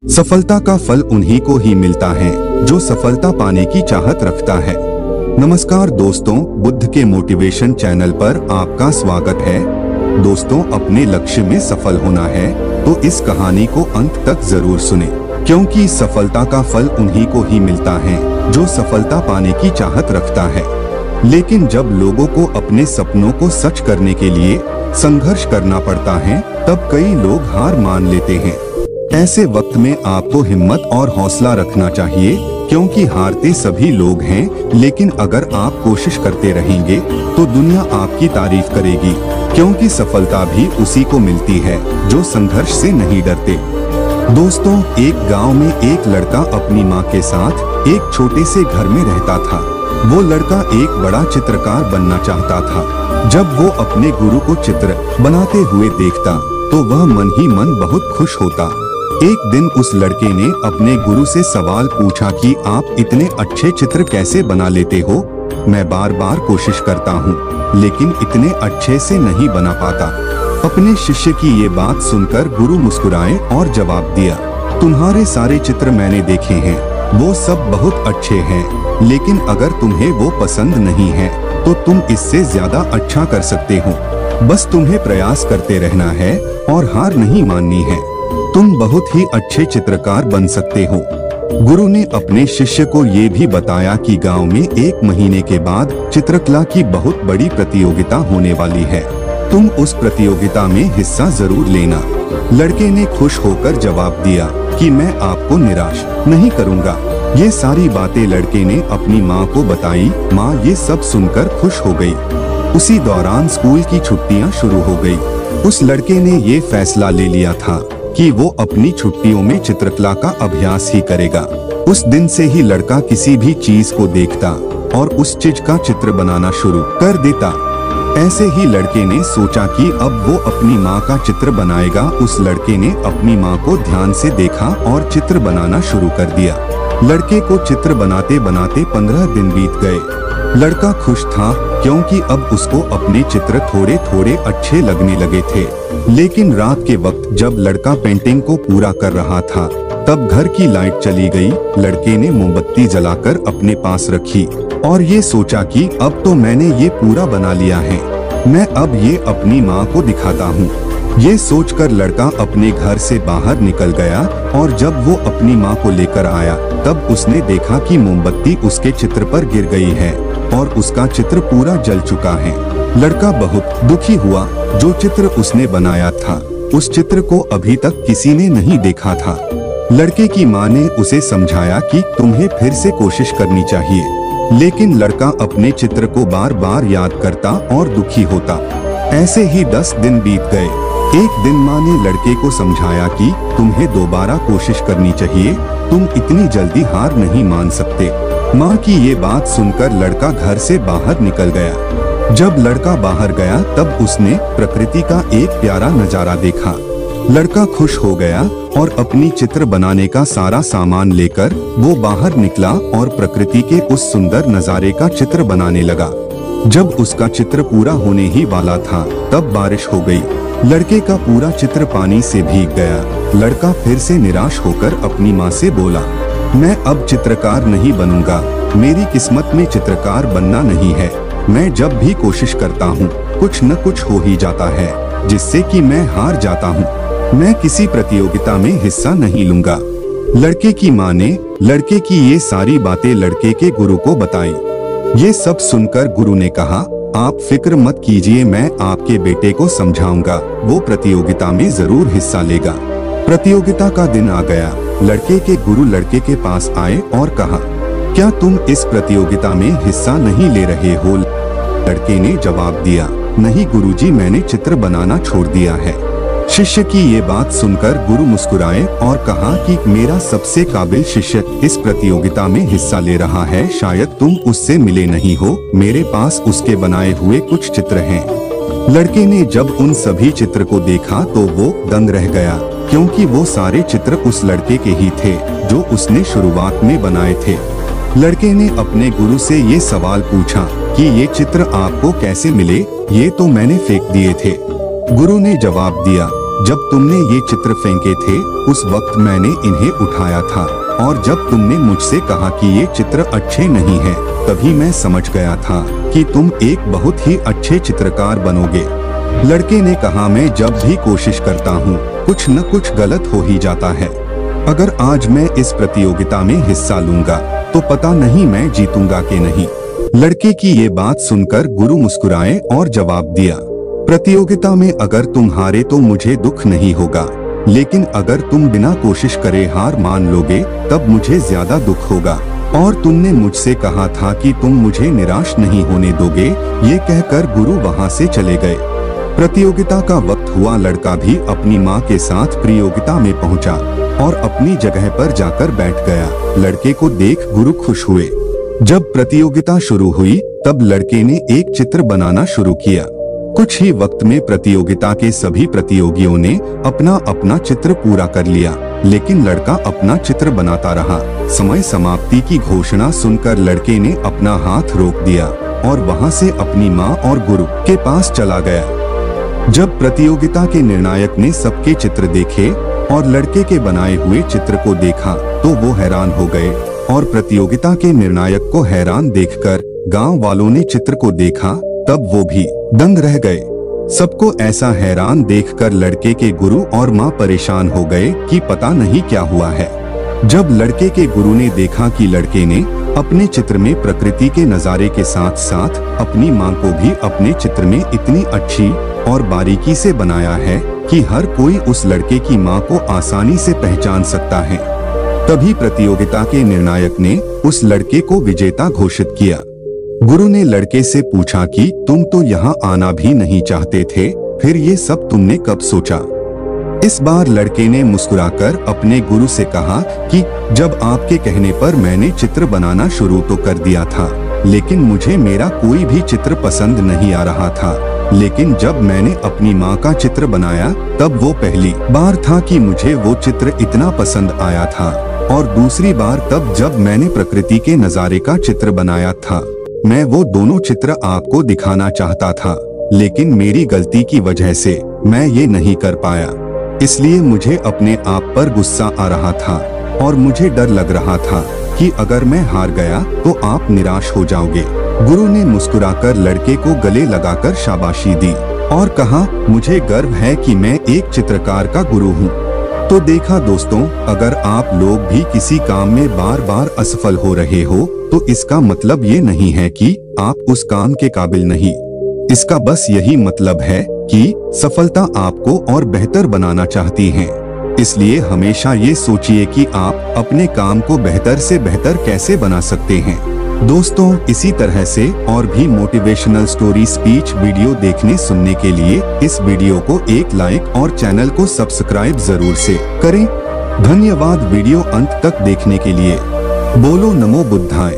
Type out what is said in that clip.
सफलता का फल उन्हीं को ही मिलता है जो सफलता पाने की चाहत रखता है। नमस्कार दोस्तों, बुद्ध के मोटिवेशन चैनल पर आपका स्वागत है। दोस्तों, अपने लक्ष्य में सफल होना है तो इस कहानी को अंत तक जरूर सुने, क्योंकि सफलता का फल उन्हीं को ही मिलता है जो सफलता पाने की चाहत रखता है। लेकिन जब लोगों को अपने सपनों को सच करने के लिए संघर्ष करना पड़ता है, तब कई लोग हार मान लेते हैं। ऐसे वक्त में आपको हिम्मत और हौसला रखना चाहिए, क्योंकि हारते सभी लोग हैं, लेकिन अगर आप कोशिश करते रहेंगे तो दुनिया आपकी तारीफ करेगी, क्योंकि सफलता भी उसी को मिलती है जो संघर्ष से नहीं डरते। दोस्तों, एक गांव में एक लड़का अपनी मां के साथ एक छोटे से घर में रहता था। वो लड़का एक बड़ा चित्रकार बनना चाहता था। जब वो अपने गुरु को चित्र बनाते हुए देखता तो वह मन ही मन बहुत खुश होता। एक दिन उस लड़के ने अपने गुरु से सवाल पूछा कि आप इतने अच्छे चित्र कैसे बना लेते हो? मैं बार बार कोशिश करता हूँ, लेकिन इतने अच्छे से नहीं बना पाता। अपने शिष्य की ये बात सुनकर गुरु मुस्कुराए और जवाब दिया, तुम्हारे सारे चित्र मैंने देखे हैं, वो सब बहुत अच्छे हैं, लेकिन अगर तुम्हें वो पसंद नहीं है तो तुम इससे ज्यादा अच्छा कर सकते हो। बस तुम्हें प्रयास करते रहना है और हार नहीं माननी है। तुम बहुत ही अच्छे चित्रकार बन सकते हो। गुरु ने अपने शिष्य को ये भी बताया कि गांव में 1 महीने के बाद चित्रकला की बहुत बड़ी प्रतियोगिता होने वाली है। तुम उस प्रतियोगिता में हिस्सा जरूर लेना। लड़के ने खुश होकर जवाब दिया कि मैं आपको निराश नहीं करूंगा। ये सारी बातें लड़के ने अपनी माँ को बताई। माँ ये सब सुनकर खुश हो गई। उसी दौरान स्कूल की छुट्टियाँ शुरू हो गई। उस लड़के ने ये फैसला ले लिया था कि वो अपनी छुट्टियों में चित्रकला का अभ्यास ही करेगा। उस दिन से ही लड़का किसी भी चीज को देखता और उस चीज का चित्र बनाना शुरू कर देता। ऐसे ही लड़के ने सोचा कि अब वो अपनी माँ का चित्र बनाएगा। उस लड़के ने अपनी माँ को ध्यान से देखा और चित्र बनाना शुरू कर दिया। लड़के को चित्र बनाते बनाते 15 दिन बीत गए। लड़का खुश था, क्योंकि अब उसको अपने चित्र थोड़े थोड़े अच्छे लगने लगे थे। लेकिन रात के वक्त जब लड़का पेंटिंग को पूरा कर रहा था, तब घर की लाइट चली गई। लड़के ने मोमबत्ती जलाकर अपने पास रखी और ये सोचा कि अब तो मैंने ये पूरा बना लिया है, मैं अब ये अपनी माँ को दिखाता हूँ। ये सोचकर लड़का अपने घर से बाहर निकल गया और जब वो अपनी माँ को लेकर आया, तब उसने देखा कि मोमबत्ती उसके चित्र पर गिर गई है और उसका चित्र पूरा जल चुका है। लड़का बहुत दुखी हुआ। जो चित्र उसने बनाया था, उस चित्र को अभी तक किसी ने नहीं देखा था। लड़के की माँ ने उसे समझाया कि तुम्हें फिर से कोशिश करनी चाहिए, लेकिन लड़का अपने चित्र को बार बार याद करता और दुखी होता। ऐसे ही 10 दिन बीत गए। एक दिन माँ ने लड़के को समझाया कि तुम्हें दोबारा कोशिश करनी चाहिए, तुम इतनी जल्दी हार नहीं मान सकते। माँ की ये बात सुनकर लड़का घर से बाहर निकल गया। जब लड़का बाहर गया, तब उसने प्रकृति का एक प्यारा नजारा देखा। लड़का खुश हो गया और अपनी चित्र बनाने का सारा सामान लेकर वो बाहर निकला और प्रकृति के उस सुंदर नजारे का चित्र बनाने लगा। जब उसका चित्र पूरा होने ही वाला था, तब बारिश हो गई। लड़के का पूरा चित्र पानी से भीग गया। लड़का फिर से निराश होकर अपनी माँ से बोला, मैं अब चित्रकार नहीं बनूंगा, मेरी किस्मत में चित्रकार बनना नहीं है। मैं जब भी कोशिश करता हूँ, कुछ न कुछ हो ही जाता है, जिससे कि मैं हार जाता हूँ। मैं किसी प्रतियोगिता में हिस्सा नहीं लूंगा। लड़के की माँ ने लड़के की ये सारी बातें लड़के के गुरु को बताई। ये सब सुनकर गुरु ने कहा, आप फिक्र मत कीजिए, मैं आपके बेटे को समझाऊंगा, वो प्रतियोगिता में जरूर हिस्सा लेगा। प्रतियोगिता का दिन आ गया। लड़के के गुरु लड़के के पास आए और कहा, क्या तुम इस प्रतियोगिता में हिस्सा नहीं ले रहे हो? लड़के ने जवाब दिया, नहीं गुरुजी, मैंने चित्र बनाना छोड़ दिया है। शिष्य की ये बात सुनकर गुरु मुस्कुराए और कहा कि मेरा सबसे काबिल शिष्य इस प्रतियोगिता में हिस्सा ले रहा है, शायद तुम उससे मिले नहीं हो, मेरे पास उसके बनाए हुए कुछ चित्र हैं। लड़के ने जब उन सभी चित्र को देखा तो वो दंग रह गया, क्योंकि वो सारे चित्र उस लड़के के ही थे जो उसने शुरुआत में बनाए थे। लड़के ने अपने गुरु से ये सवाल पूछा कि ये चित्र आपको कैसे मिले? ये तो मैंने फेंक दिए थे। गुरु ने जवाब दिया, जब तुमने ये चित्र फेंके थे उस वक्त मैंने इन्हें उठाया था, और जब तुमने मुझसे कहा कि ये चित्र अच्छे नहीं हैं, तभी मैं समझ गया था कि तुम एक बहुत ही अच्छे चित्रकार बनोगे। लड़के ने कहा, मैं जब भी कोशिश करता हूँ कुछ न कुछ गलत हो ही जाता है। अगर आज मैं इस प्रतियोगिता में हिस्सा लूंगा तो पता नहीं मैं जीतूंगा कि नहीं। लड़के की ये बात सुनकर गुरु मुस्कुराए और जवाब दिया, प्रतियोगिता में अगर तुम हारे तो मुझे दुख नहीं होगा, लेकिन अगर तुम बिना कोशिश करे हार मान लोगे तब मुझे ज्यादा दुख होगा। और तुमने मुझसे कहा था कि तुम मुझे निराश नहीं होने दोगे। ये कहकर गुरु वहां से चले गए। प्रतियोगिता का वक्त हुआ। लड़का भी अपनी माँ के साथ प्रतियोगिता में पहुंचा और अपनी जगह पर जाकर बैठ गया। लड़के को देख गुरु खुश हुए। जब प्रतियोगिता शुरू हुई तब लड़के ने एक चित्र बनाना शुरू किया। कुछ ही वक्त में प्रतियोगिता के सभी प्रतियोगियों ने अपना अपना चित्र पूरा कर लिया, लेकिन लड़का अपना चित्र बनाता रहा। समय समाप्ति की घोषणा सुनकर लड़के ने अपना हाथ रोक दिया और वहां से अपनी माँ और गुरु के पास चला गया। जब प्रतियोगिता के निर्णायक ने सबके चित्र देखे और लड़के के बनाए हुए चित्र को देखा तो वो हैरान हो गए, और प्रतियोगिता के निर्णायक को हैरान देखकर गांव वालों ने चित्र को देखा तब वो भी दंग रह गए। सबको ऐसा हैरान देखकर लड़के के गुरु और माँ परेशान हो गए कि पता नहीं क्या हुआ है। जब लड़के के गुरु ने देखा कि लड़के ने अपने चित्र में प्रकृति के नजारे के साथ साथ अपनी माँ को भी अपने चित्र में इतनी अच्छी और बारीकी से बनाया है कि हर कोई उस लड़के की माँ को आसानी से पहचान सकता है, तभी प्रतियोगिता के निर्णायक ने उस लड़के को विजेता घोषित किया। गुरु ने लड़के से पूछा कि तुम तो यहाँ आना भी नहीं चाहते थे, फिर ये सब तुमने कब सोचा? इस बार लड़के ने मुस्कुराकर अपने गुरु से कहा कि जब आपके कहने पर मैंने चित्र बनाना शुरू तो कर दिया था, लेकिन मुझे मेरा कोई भी चित्र पसंद नहीं आ रहा था। लेकिन जब मैंने अपनी माँ का चित्र बनाया तब वो पहली बार था कि मुझे वो चित्र इतना पसंद आया था, और दूसरी बार तब जब मैंने प्रकृति के नजारे का चित्र बनाया था। मैं वो दोनों चित्र आपको दिखाना चाहता था, लेकिन मेरी गलती की वजह से मैं ये नहीं कर पाया, इसलिए मुझे अपने आप पर गुस्सा आ रहा था और मुझे डर लग रहा था कि अगर मैं हार गया तो आप निराश हो जाओगे। गुरु ने मुस्कुराकर लड़के को गले लगाकर शाबाशी दी और कहा, मुझे गर्व है कि मैं एक चित्रकार का गुरु हूँ। तो देखा दोस्तों, अगर आप लोग भी किसी काम में बार बार असफल हो रहे हो तो इसका मतलब ये नहीं है कि आप उस काम के काबिल नहीं। इसका बस यही मतलब है कि सफलता आपको और बेहतर बनाना चाहती है। इसलिए हमेशा ये सोचिए कि आप अपने काम को बेहतर से बेहतर कैसे बना सकते हैं। दोस्तों, इसी तरह से और भी मोटिवेशनल स्टोरी स्पीच वीडियो देखने सुनने के लिए इस वीडियो को एक लाइक और चैनल को सब्सक्राइब जरूर से करें। धन्यवाद वीडियो अंत तक देखने के लिए। बोलो नमो बुद्धाय।